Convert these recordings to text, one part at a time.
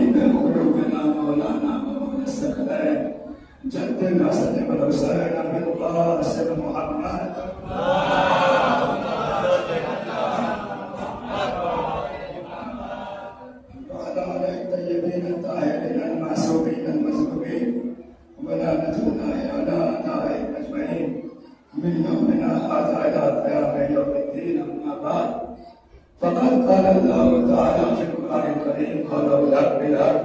حبيب قلوبنا مولانا ومولى الثقلين جدنا سلم الحسين بن القاسم محمد وعلى آله الطيبين الطاهرين المعصومين المظلومين ولعنتنا على أعدائهم أجمعين من يومنا هذا إلى قيام يوم الدين. أما بعد فقد قال الله تعالى في القرآن الكريم قال بالحق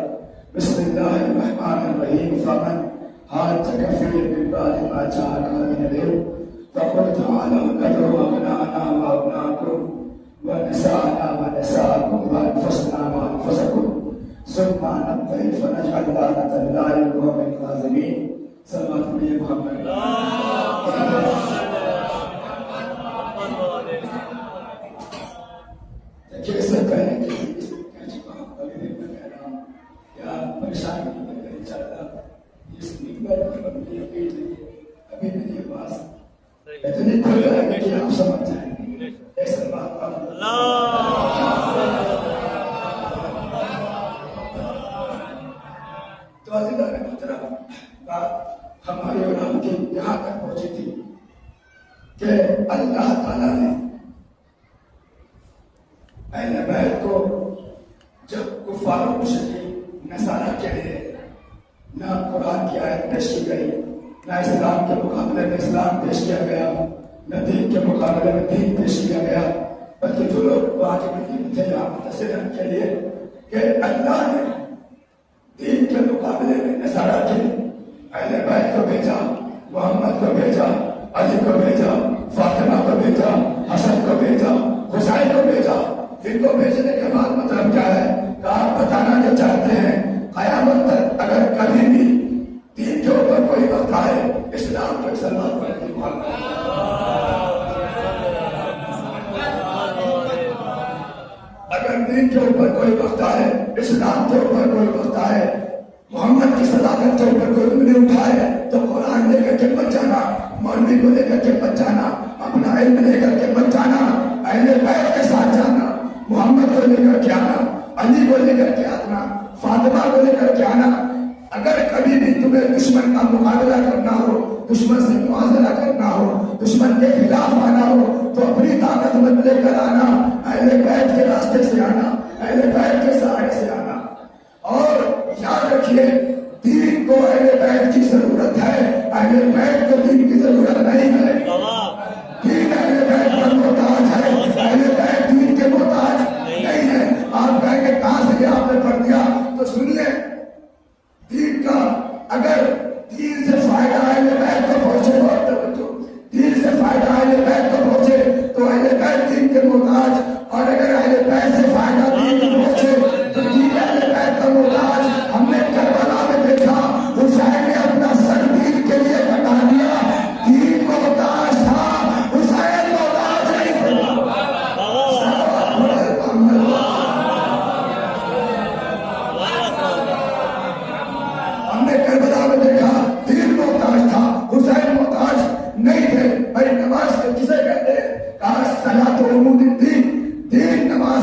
بسم الله الرحمن الرحيم فمن حاجك فيه من بعد ما جاءك من العلم فقل تعالوا ندعو أبناءنا وأبناءكم ونساءنا ونساءكم وأنفسنا وأنفسكم ثم نبتهل فنجعل لعنة الله القوم الكاذبين. صلوات النبي محمد. دیکھیے اس سے پہلے کہہ چکا ہوں ابھی بھی میں کہہ رہا ہوں کیا پریشانی نہیں چلتا اس نکبت کی بندی ابھی میری آواز اتنی کھل جائے گی کہ آپ سمجھ جائیں گے. ایسے بات تو عزیزان محترم بات ہماری اولاد کی یہاں تک پہنچی تھی کہ اللہ تعالیٰ نے اہل بیت کو جب کفار و مشرکین نصارہ کے لیے نہ قرآن کی آیت پیش کی گئی نہ اسلام کے مقابلے میں اسلام پیش کیا گیا نہ دین کے مقابلے میں دین پیش کیا گیا بلکہ جو لوگ واجب تھے یہاں متصل کے لیے کہ اللہ نے دین کے مقابلے میں نصارہ کے اہل بیت کو بھیجا محمد کو بھیجا علی کو بھیجا فاطمہ کو بھیجا حسن کو بھیجا حسین کو بھیجا. ان کو بھیجنے کے بعد مطلب کیا ہے کہ آپ بتانا جو چاہتے ہیں قیامت تک اگر کبھی بھی دین کے اوپر کوئی وقت آئے اسلام کو سلام کرنے کی بات اگر دین کے اوپر کوئی وقت آئے اسلام کے اوپر کوئی وقت آئے محمد کی صداقت کے اوپر کوئی انگلی اٹھائے تو قرآن لے کر کے مت جانا مولوی کو لے کر کے مت جانا اپنا علم لے کر کے مت جانا اہل بیت کے ساتھ جانا محمد کو لے کر کے آنا علی کو لے کر کے آنا فاطمہ کو لے کر کے آنا. اگر کبھی بھی تمہیں دشمن کا مقابلہ کرنا ہو دشمن سے معاذلہ کرنا ہو دشمن کے خلاف آنا ہو تو اپنی طاقت مت لے کر آنا اہل بیت کے راستے سے آنا اہل بیت کے سہارے سے آنا. اور یاد رکھیے دین کو اہل بیت کی ضرورت ہے اہل بیت کو دین کی ضرورت نہیں ہے. دین اہل بیت کا محتاج ہے اہل بیت دین کے محتاج نہیں ہے. آپ کہیں گے کہاں سے آپ نے پڑھ دیا تو سنیے دین کا اگر دین سے فائدہ اہل بیت کو پہنچے اور توجہ دین سے فائدہ اہل بیت کو پہنچے تو اہل بیت دین کے محتاج اور اگر اہل بیت سے فائدہ دین کو پہنچے تو دین اہل بیت کا محتاج. ہم نے کربلا میں دیکھا حسین نے اپنا سر دین کے لیے کٹا دیا دین محتاج تھا حسین محتاج نہیں تھا. ہم نے کربلا میں دیکھا دین محتاج تھا حسین محتاج نہیں تھے. بھائی نماز کسے کہتے ہیں کہا صلاۃ عمود الدین دین نماز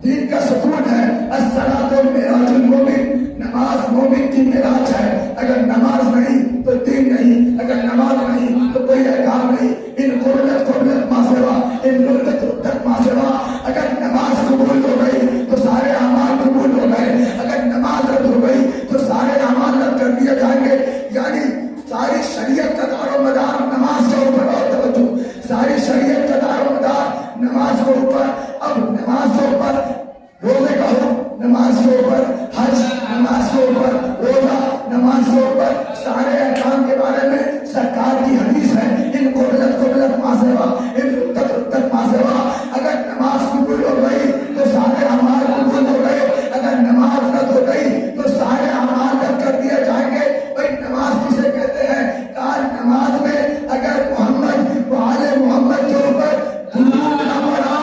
دین کا ستون ہے. الصلاۃ معراج المومن نماز مومن کی معراج ہے. اگر نماز نہیں تو دین نہیں اگر نماز نہیں تو کوئی احکام نہیں. ان قبلت ما سوا ان لذت ما سوا. اگر نماز قبول ہو گئی تو سارے اعمال قبول ہو گئے اگر نماز رد ہو گئی تو سارے اعمال رد کر دیے جائیں گے. یعنی ساری شریعت کا دار و مدار نماز کے اوپر اور توجہ ساری شریعت کا دار و مدار نماز کے اوپر. اب نماز کے اوپر روزے کا حکم نماز کے اوپر حج نماز کے اوپر روزہ نماز کے اوپر سارے احکام کے بارے میں سرکار کی حدیث ہے. ان قبلت ما سوا ان رتت ما سوا. اگر نماز قبول ہو گئی تو سارے اعمال قبول ہو گئے اگر نماز رد ہو گئی تو سارے اعمال رد کر دیے جائیں گے. بھائی نماز کسے کہتے ہیں کہا نماز میں اگر محمد و آل محمد کے اوپر درود نہ پڑھا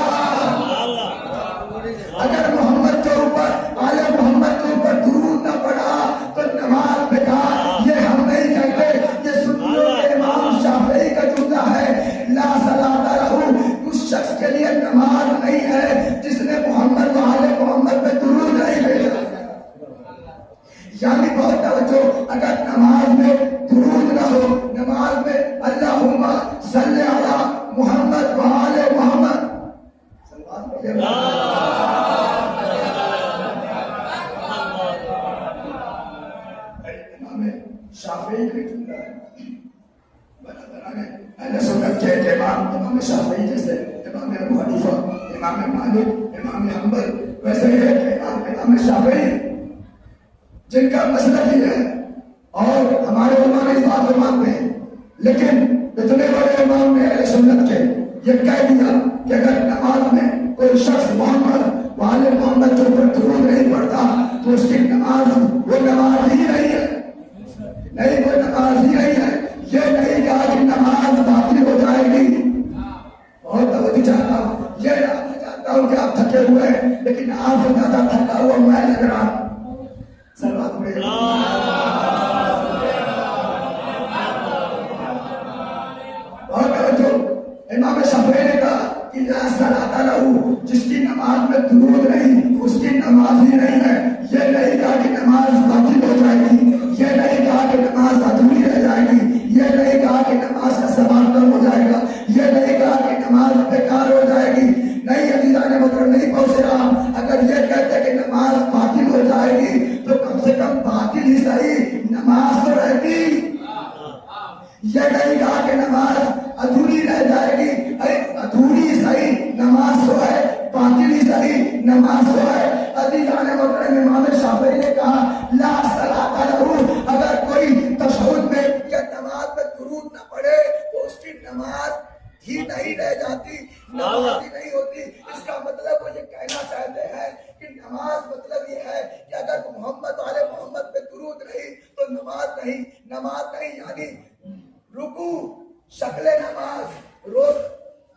اگر محمد کے اوپر آل محمد کے اوپر درود نہ پڑھا تو نماز بیکار. یہ ہم نہیں اہل سنت کے امام شافعی جیسے امام ابو حنیفہ، امام مالک، امام حنبل، ویسے ہی امام شافعی جن کا مسلک ہی ہے اور ہمارے علماء اس بات کو مانتے ہیں، لیکن اتنے بڑے امام نے اہل سنت کے یہ کہہ دیا کہ اگر نماز میں کوئی شخص محمد والے محمد کے اوپر درود نہیں پڑتا تو اس کی نماز وہ نماز ہی نہیں ہے، نہیں وہ نماز ہی نہیں ہے۔ یہ نہیں کہا کہ نماز باطل ہو جائے گی، بہت توجہ چاہتا ہوں، یہ میں جانتا ہوں کہ آپ تھکے ہوئے ہیں لیکن آپ سے زیادہ تھکا ہوا میں لگ رہا ہوں۔ سلوات پڑھیں۔ بہت توجہ۔ امام شافعی نے کہا کہ لا صلاۃ لہ، جس کی نماز میں درود نہیں اس کی نماز ہی نہیں ہے۔ یہ نہیں کہا کہ نماز باطل ہو جائے گی، یہ نہیں کہا کہ نماز ادھوری رہ جائے گی، یہ نہیں کہا کہ نماز کا ثواب کم ہو جائے گا، یہ نہیں کہا کہ نماز بیکار ہو جائے گی۔ نہیں عزیزان مطلب نہیں پہنچے رہا۔ اگر یہ کہتے کہ نماز باطل ہو جائے گی تو کم سے کم باطل ہی صحیح نماز تو رہتی۔ یہ نہیں کہا کہ نماز ادھوری رہ جائے گی، ادھوری صحیح نماز تو ہے، باطل ہی صحیح نماز تو ہے۔ عزیزان محترم امام شافعی نے کہا لا صلاۃ لہ، اگر کوئی تشہد میں یا نماز میں درود نہ پڑھے تو اس کی نماز ہی نہیں رہ جاتی، نماز ہی نہیں ہوتی۔ اس کا مطلب وہ یہ کہنا چاہتے ہیں کہ نماز مطلب یہ ہے کہ اگر محمد والے محمد پہ درود نہیں تو نماز نہیں، نماز نہیں یعنی رکوع شکل نماز،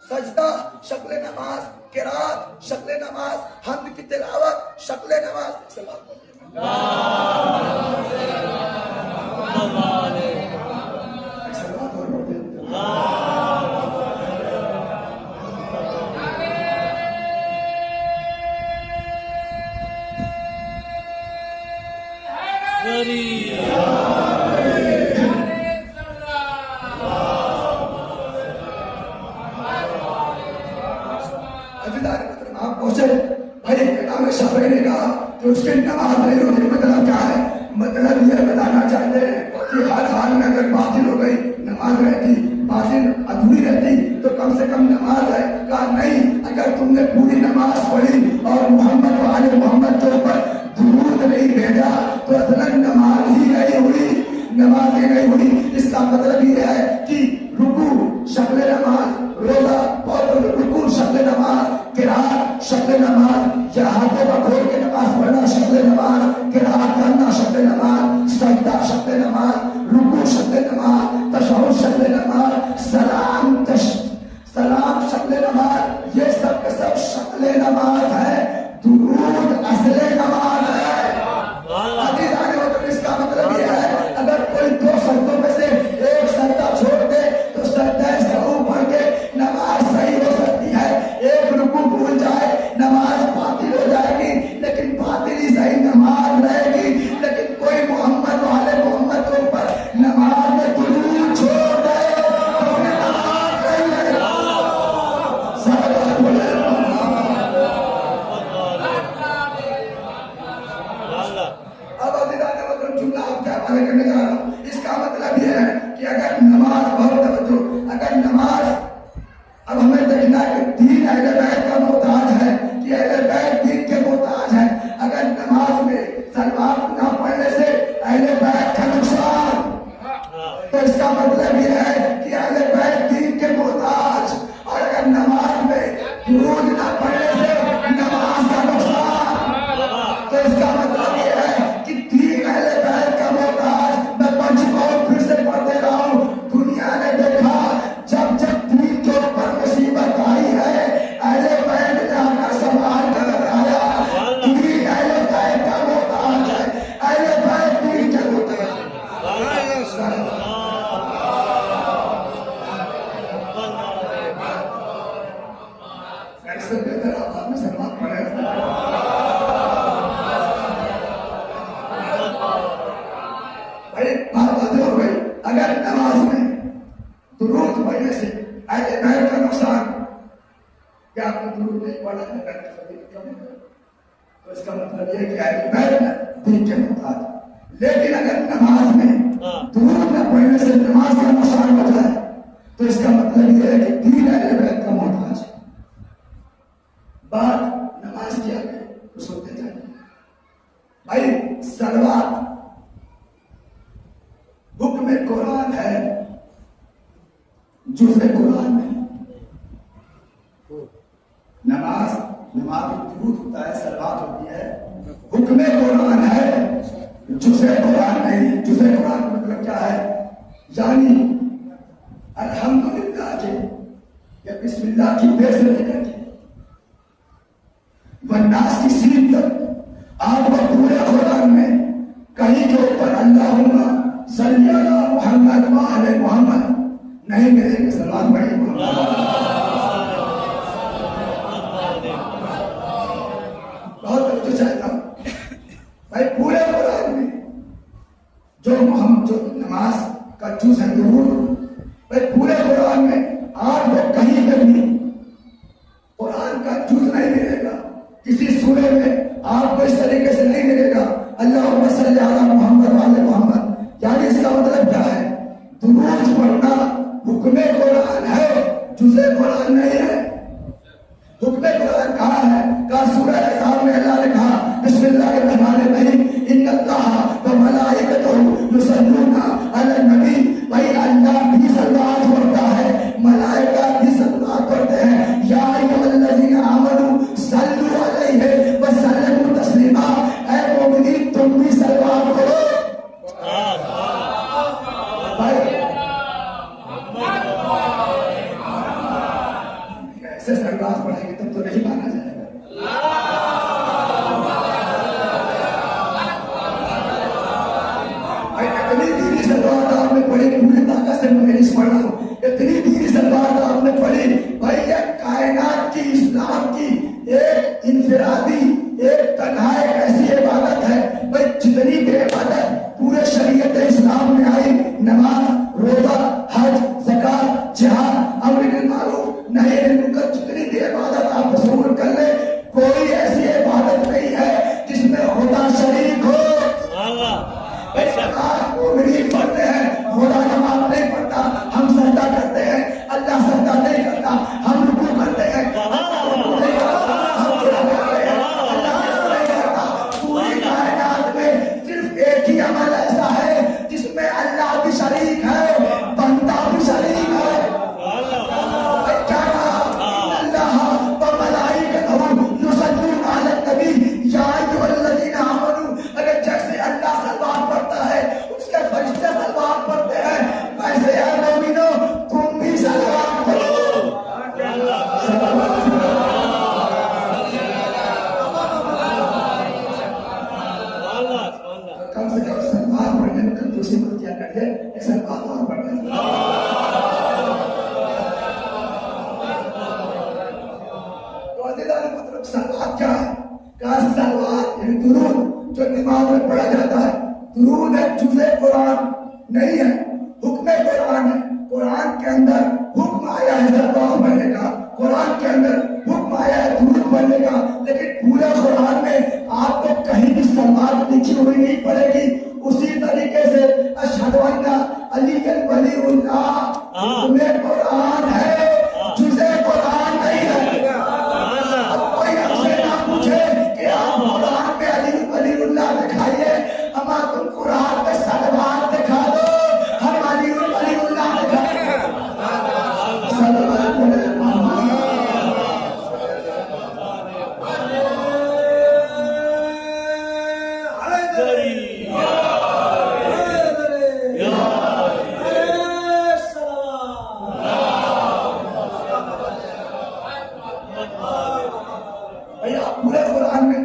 سجدہ شکل نماز، قرات شکل نماز، حمد کی تلاوت شکل نماز۔ آپ پہنچے بھائی امام شافعی نے کہا کہ اس کی نماز نہیں ہوتی، مطلب کیا ہے؟ مطلب یہ بتانا چاہتے ہیں کہ ہر حال میں اگر باطل ہو گئی نماز رہتی، باطل ادھوری رہتی تو کم سے کم نماز ہے۔ کہا نہیں، اگر تم نے پوری نماز پڑھی اور محمد والے محمد کے اوپر درود نہیں بھیجا تو اصلاً نماز ہی نہیں ہوئی، نماز ہی نہیں ہوئی۔ اس کا مطلب یہ ہے کہ رکوع شکل نماز، روزہ اور رکوع شکل نماز، قرات شکل نماز، یا ہاتھوں کا کھول کے نماز پڑھنا شکل نماز، قرات کرنا شکل نماز، سجدہ شکل نماز، رکوع شکل نماز، تشہد شکل نماز، سلام شکل نماز، یہ سب کے سب شکل نماز ہے، درود اصل نماز ہے۔ اس کا مطلب یہ ہے اگر کوئی دو سجدوں میں سے ایک سجدہ چھوڑ دے تو سجدہ سہو پڑھ کے نماز صحیح ہو سکتی ہے، ایک رکوع بھول جائے نماز باطل ہو جائے گی، لیکن باطل ہی صحیح نماز رہے گی۔ لیکن کوئی محمد والے محمد کے اوپر نماز میں درود چھوڑ دے تو پھر نماز نہیں ہے۔ اب جملہ آپ کیا بات کرنے جا رہا ہوں، اس کا مطلب یہ ہے کہ اگر نماز بہت توجہ، اگر نماز، اب ہمیں دیکھنا ہے کہ دین اہل بیت کا محتاج ہے کہ اہل بیت دین کے محتاج ہے۔ اگر نماز میں سلوات نہ پڑھنے سے اہل بیت کا نقصان، تو اس کا مطلب یہ ہے کہ اہل بیت دین کے محتاج، اور اگر نماز میں درود نہ پڑھنے سے نماز کا نقصان، تو اس کا مطلب یہ ہے کہ دین اہل بیت کا محتاج۔ میں پنج کو پھر سے پڑھ دے رہا ہوں، دنیا نے دیکھا جب جب دین کے اوپر مصیبت آئی ہے اہل بیت نے آنا سنبھال کر رکھایا۔ دین اہل بیت کا محتاج ہے، اہل بیت دین کے محتاج ہے۔ ایسے بہتر آپ میں سے بات پڑھے بھائی، بات واضح ہو گئی۔ اگر نماز میں درود پڑھنے سے اہل بیت کا نقصان، کیا آپ نے درود نہیں پڑھا تو اس کا مطلب یہ کہ اہل بیت دین کے محتاج۔ لیکن اگر نماز میں درود نہ پڑھنے سے نماز کا نقصان ہو جائے تو اس کا مطلب یہ ہے کہ 3 اہل بیت کا محتاج ہے. بات نماز کی آ گئی تو سنتے جائیں. بھائی صلوات حکم قرآن ہے، جزء قرآن نہیں. نماز درود ہوتا ہے، صلوات ہوتی ہے، حکم قرآن ہے، جزء قرآن نہیں. جزء قرآن کا مطلب کیا ہے؟ یعنی الحمدللہ کے یا بسم اللہ کی بے سے لے کر کے والناس کی سین تک آپ کو پورے قرآن میں کہیں کے اوپر اللہم صلی علی محمد و آل محمد نہیں ملے گا. صلوات پڑھیں بہت توجہ چاہتا ہوں بھائی. پورے قرآن میں جو نماز کا جز ہے درود، بھائی پورے قرآن میں آپ کو کہیں پہ بھی قرآن کا جز نہیں ملے گا. کسی سورے میں آپ کو اس طریقے سے نہیں ملے گا اللہم صلی علی محمد و آل محمد. یعنی اس کا مطلب کیا ہے؟ درود پڑھنا حکم قرآن ہے، جزء قرآن نہیں ہے. حکم قرآن کہا ہے؟ کہا سورہ احزاب میں اللہ نے کہا بسم اللہ الرحمن الرحیم ان اللہ و ملائکتہ یصلون علی النبی. بھائی اللہ بھی صلوات پڑھتا ہے، ملائکہ بھی صلوات پڑھتے ہیں. یا ایھا الذین آمنوا صلوا علیہ وسلموا تسلیما. اے مومنین تم بھی صلوات کرو. ایسے صلوات پڑھیں گے تب تو نہیں مانا جائے گا. اتنی دینی صلوات آپ نے پڑھی، پوری طاقت سے میں نہیں پڑھ رہا ہوں، اتنی دینی صلوات آپ نے پڑھی. بھائی یہ کائنات کی اسلام کی ایک انفرادی ایک تنہا ایک ایسی عبادت ہے. بھائی جتنی بھی عبادت پورے شریعت اسلام میں آئی، نماز، روزہ، حج، زکات، جہاد، امر بالمعروف نہی عن المنکر، جتنی بھی عبادت آپ تصور کر لیں، کوئی ایسی عبادت نہیں ہے جس میں خدا شریک ہو. مومنین پڑھتے ہیں، خدا نماز نہیں پڑھتا، ہم سجدہ کرتے ہیں، اللہ سجدہ نہیں کرتا. ہم رکوع کرتے ہیں، پوری کائنات میں صرف ایک ہی عمل ایسا ہے جس میں اللہ بھی شریک ہے، بندہ بھی شریک ہے. کیا کہا؟ اللہ و ملائکتہ یصلون علی النبی یا ایھا الذین آمنوا. اگر جیسے اللہ صلوات پڑھتا ہے اس کے فرشتے صلوات پڑھتے ہیں، ویسے اے مومنو تم بھی صلوات پڑھو. کم سے کم صلوات پڑھنے میں کنجوسی مت کیا کریے، ایک صلوات اور پڑھنے. تو عزیزان مطلب صلوات کیا ہے؟ کہا صلوات یعنی درود جو نماز میں پڑھا جاتا ہے. درود ہے، جزء قرآن نہیں ہے، حکم قرآن ہے. قرآن کے اندر حکم آیا ہے صلوات پڑھنے کا، قرآن کے اندر حکم آیا ہے درود پڑھنے کا. لیکن پورے قرآن میں آپ کو کہیں بھی صلوات لکھی ہوئی نہیں پڑے گی. اسی طریقے سے اشہد ان علی ولی اللہ حکم قرآن ہے، جزء قرآن نہیں ہے. اب کوئی ہم سے نہ پوچھے کہ آپ قرآن میں علی ولی اللہ دکھائیے، اما تم قرآن میں صلوات دکھا دو، ہم علی ولی اللہ دکھائیں. پورے قرآن میں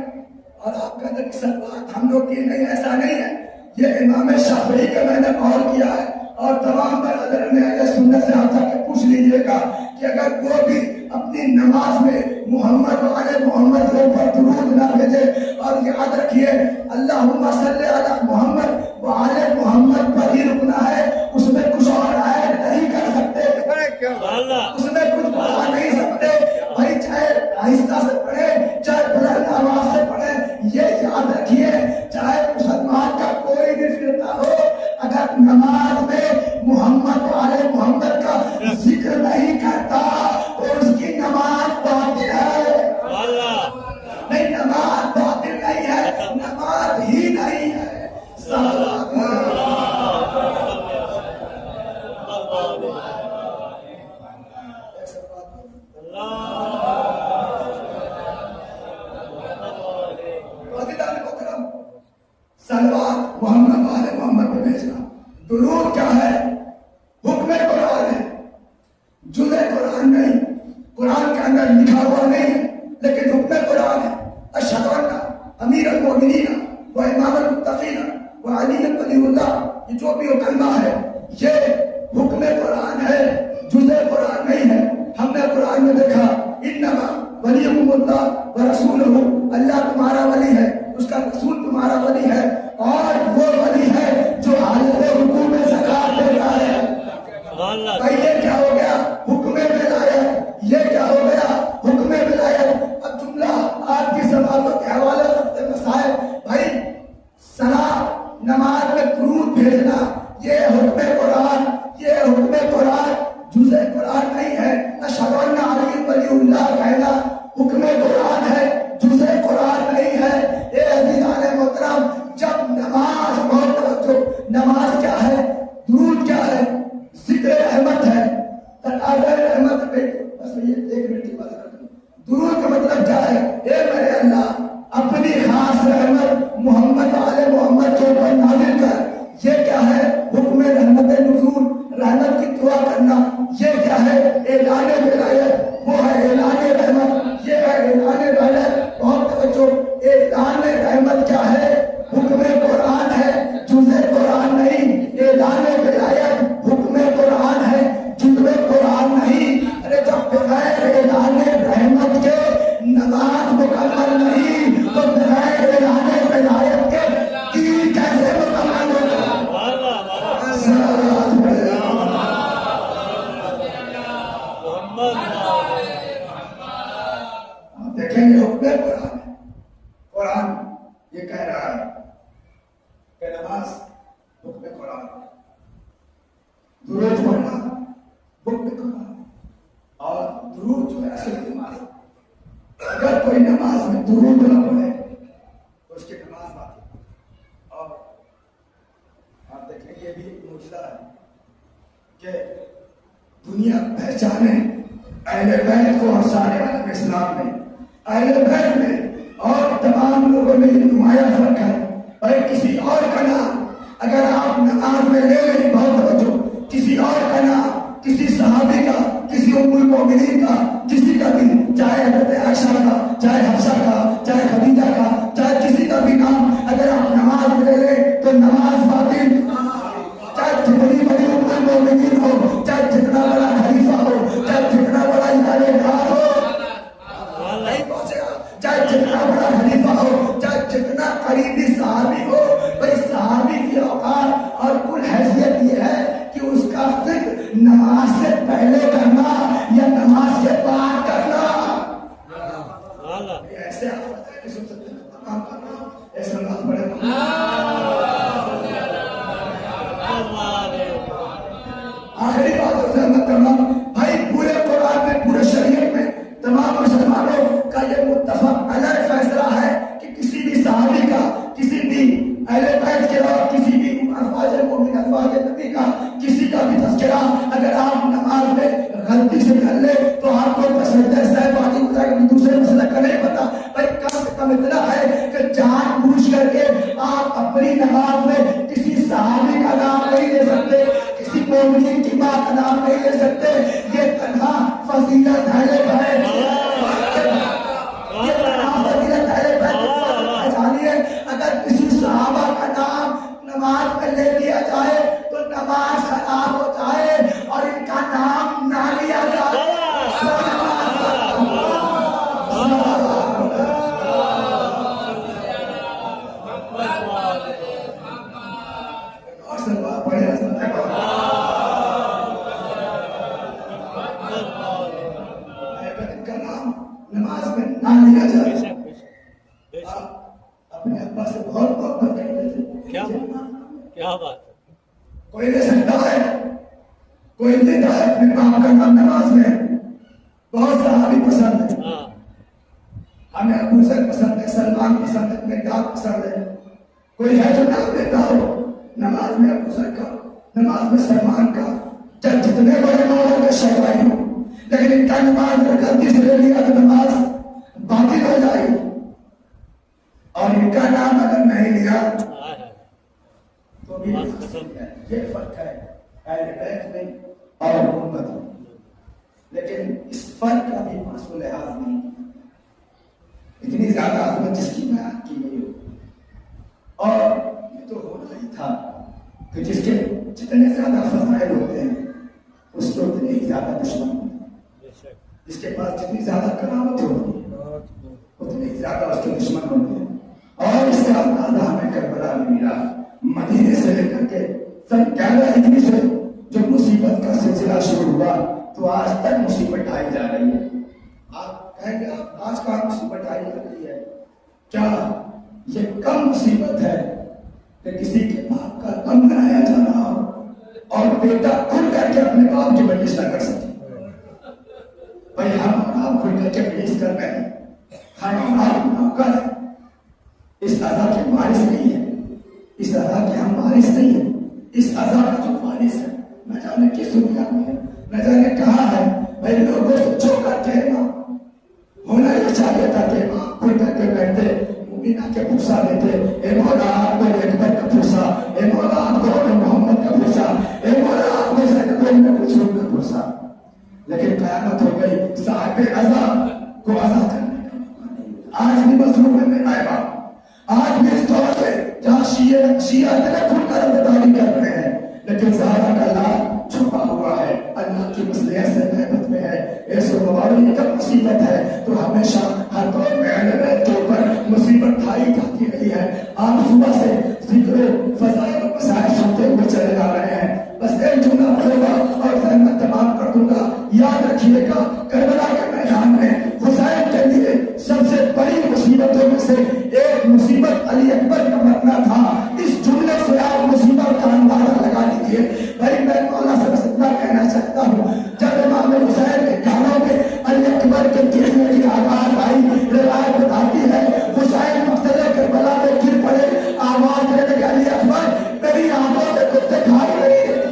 اور آپ کا تک صلوات ہم لوگ کی نہیں، ایسا نہیں ہے. یہ امام شافعی کا میں نے قول کیا ہے اور تمام برادر میں اہل سنت سے آپ جا کے پوچھ لیجئے گا کہ اگر وہ بھی اپنی نماز میں محمد و آل محمد کے اوپر درود نہ بھیجے. اور یاد رکھیے اللہم صلی علی محمد و آل محمد پر ہی رکنا ہے، اس میں کچھ اور ایڈ نہیں کر سکتے، اس میں کچھ بڑھا نہیں سکتے. بھائی چاہے آہستہ سے پڑھے چاہے بلند آواز سے پڑھے، یہ یاد رکھیے چاہے مسلمان کا کوئی بھی فرقہ ہو، اگر نماز میں محمد و آل محمد کا عزیزان محترم صلوات محمد والے محمد پہ بھیجنا. درود کیا ہے؟ حکم قرآن ہے، جزء قرآن نہیں، قرآن کے اندر لکھا ہوا نہیں ہے لیکن حکم قرآن ہے. اشہد ان امیر المؤمنین و امام المتقین و علی ولی اللہ، یہ جو بھی کلمہ ہے یہ حکم قرآن ہے، جزء قرآن نہیں ہے. ہم نے قرآن میں دیکھا انما ولیکم اللہ و رسولہ، اللہ تمہارا ولی ہے، اس کا رسول تمہارا ولی ہے، اور وہ ولی ہے جو حالت رکوع میں زکات دیتا ہے. بھائی یہ کیا ہو گیا؟ حکم ولایت. یہ کیا ہو گیا؟ حکم ولایت. اب جملہ آپ کی سماعتوں کے حوالے رکھتے مسائل. بھائی صلاۃ نماز میں درود بھیجنا یہ حکم قرآن، یہ حکم قرآن جزء قرآن نہیں ہے. اشہد ان علی ولی اللہ کہنا حکم قرآن ہے، جزء قرآن نہیں ہے. اے عزیزان محترم، جب نماز بہت توجہ، نماز کیا ہے؟ درود کیا ہے؟ ذکر رحمت ہے، تقاضۂ رحمت پہ. بس یہ ایک منٹ کی بات کرتا ہوں. درود کا مطلب کیا ہے؟ اے میرے اللہ اپنی خاص رحمت محمد آل محمد کے اوپر نازل کر. یہ کیا ہے؟ حکم رحمت نزول، رحمت کی دعا کرنا. یہ کیا ہے؟ اعلان ولایت، وہ ہے اعلان رحمت، یہ ہے اعلان ولایت. بہت توجہ، اعلان رحمت کیا ہے؟ حکم قرآن ہے، جزء قرآن نہیں. اعلان ولایت حکم قرآن ہے، جزء قرآن نہیں. ارے جب بغیر اعلان رحمت کے نماز مکمل نہیں تو بغیر اعلان ولایت کے دین کیسے مکمل ہوگا؟ آپ دیکھیں گے حکم قرآن ہے. قرآن یہ کہہ رہا ہے کہ نماز حکم قرآن، درود پڑھنا حکم قرآن. اور درود جو ہے اصل نماز. اگر کوئی نماز میں درود نہ پڑھے تو اس کی نماز باطل. اور آپ دیکھیں یہ بھی ایک معجزہ ہے کہ دنیا پہچانے اہل بیت کو اور سارے عالم اسلام میں، اہل بیت میں اور تمام لوگوں میں یہ نمایاں فرق ہے. اور کسی اور کا نام اگر آپ نماز میں لے لیں، بہت توجہ، کسی اور کا نام، کسی صحابی کا، کسی ام المؤمنین کا، کسی کا بھی، چاہے حضرت عائشہ کا، چاہے حفصہ کا، چاہے خدیجہ کا، چاہے کسی کا بھی نام اگر آپ نماز میں لے لیں تو نماز باطل. چاہے جتنی بڑی ام المؤمنین ہو، چاہے جتنا بڑا خلیفہ ہو، چاہے جتنا بڑا ادارےدار ہو، نہیں پہنچے گا. چاہے جتنا بڑا خلیفہ ہو، چاہے جتنا قریبی صحابی ہو. بھائی صحابی کی اوقات اور کل حیثیت یہ ہے کہ اس کا ذکر نماز سے پہلے کرنا یا نماز کے بعد کرنا. ایسے آپ سن سکتے ہیں ایسا نماز پڑھے. آخری بات سے مت کرنا. بھائی پورے قرآن میں، پورے شریعت میں تمام مسلمانوں کا یہ متفق علیہ فیصلہ ہے کہ کسی بھی صحابی کا، کسی بھی اہل بیت کے اور کسی بھی ازواج مومنین، ازواج نبی کا کسی کا بھی تذکرہ اگر آپ نماز میں غلطی سے کر لے تو آپ کو سجدہ سہو واجب ہو جائے گا. دوسرے مسئلہ کا نہیں پتا. بھائی کم سے کم اتنا ہے کہ جان بوجھ کر کے آپ اپنی نماز میں کسی صحابی کا نام نہیں لے سکتے، کسی مومنین کی ماں کا نام نہیں لے سکتے. یہ تنہا فضیلت ہے. اگر کسی صحابہ کا نام نماز میں لے لیا جائے تو نماز خراب ہو جائے اور ان کا نام نہ لیا جائے. ان کا نام نماز میں نہ لیا جائے. اپنے ابا سے بہت محبت کرتے تھے. کیا بات ہے. کوئی لے سکتا ہے، کوئی دیتا ہے اپنے باپ کا نام نماز میں. بہت صحابی پسند ہے. ہمیں ابو ذر پسند ہے، سلمان پسند ہے، مقداد پسند ہے. کوئی ہے جو نام دیتا ہو نماز میں ابو ذر کا، نماز میں سلمان کا، چاہے جتنے بڑے مولا کے شہبائی ہوں، لیکن ان کا نماز غلطی سے لے لیا تو نماز باطل ہو جائے گی. اور ان کا نام اگر نہیں لیا آئے ہے تو بھی یہ فرق ہے اہل بیت میں اور امت میں. لیکن اس فرق کا بھی پاس و لحاظ نہیں. اتنی زیادہ عظمت جس کی بیان کی گئی ہو، اور یہ تو ہونا ہی تھا کہ جس کے جتنے زیادہ فضائل ہوتے ہیں اس کے اتنے ہی زیادہ دشمن ہوتے ہیں. بے شک جس کے پاس جتنی زیادہ کرامت ہوتی ہے اتنے ہی زیادہ اس کے دشمن ہوتے ہیں. اور اس کا اندازہ ہمیں کربلا میں ملا. مدینے سے لے کر کے سن 11 ہجری سے جو مصیبت کا سلسلہ شروع ہوا تو آج تک مصیبت آئی جا رہی ہے. آپ کہیں گے آج کا مصیبت آئی جا رہی ہے، کیا یہ کم مصیبت ہے کہ کسی کے باپ کا غم منایا جا رہا ہو اور بیٹا کھل کر کے اپنے باپ کی مجلس نہ کر سکے؟ بھائی ہم اور آپ کھل کر کے مجلس کر رہے ہیں، ہم آپ نوکر ہیں، اس اذا کے وارث نہیں ہے، اس اذا کے ہم وارث نہیں ہیں. اس اذا کا جو وارث ہے نہ جانے کس دنیا میں ہے، نہ جانے کہاں ہے. بھائی لوگوں سے جو کر کے ہونا یہ چاہیے تھا کہ آپ کھل کر کے بیٹھتے، مبینہ کے پرسا دیتے، اے مولا آپ کو اکبر کا پرسا، اے مولا آپ کو محمد کا پرسا، اے مولا آپ کو زینب بن مخزوم کا پرسا. لیکن قیامت ہو گئی، صاحب عزا کو عزا کرنے کا موقع نہیں. آج بھی مظلوم ہے میرا امام، آج بھی اس دور سے جہاں شیعہ اتنے کھل کر عبادت کر رہے ہیں لیکن زہرا کا لال چھپا ہوا ہے، اللہ کی مصلحت سے نعمت میں ہے. ایسے مبارک کا مصیبت ہے تو ہمیشہ ہر دور میں اہل بیت کے اوپر مصیبت ڈھائی جاتی رہی ہے. آپ صبح سے ذکر فضائل و مسائل سنتے ہوئے چلے آ رہے ہیں. بس ایک جملہ پڑھوں گا اور ذہن تمام کر دوں گا. یاد رکھیے گا کربلا کے میدان میں حسین کے لیے سب سے بڑی مصیبتوں میں سے ایک مصیبت علی اکبر کا مرنا تھا. اس جملے سے آپ مصیبت کا اندازہ لگا لیجیے. بھائی میں مولا سے بس اتنا کہنا چاہتا ہوں، جب امام حسین کے کانوں میں علی اکبر کے گرنے کی آواز آئی، روایت بتاتی ہے حسین مقتل کربلا میں گر پڑے، آواز دینے لگے علی اکبر میری آنکھوں سے کچھ دکھائی نہیں دیتا.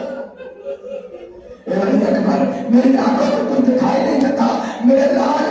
علی اکبر میری آنکھوں سے کچھ دکھائی نہیں دیتا، میرے لال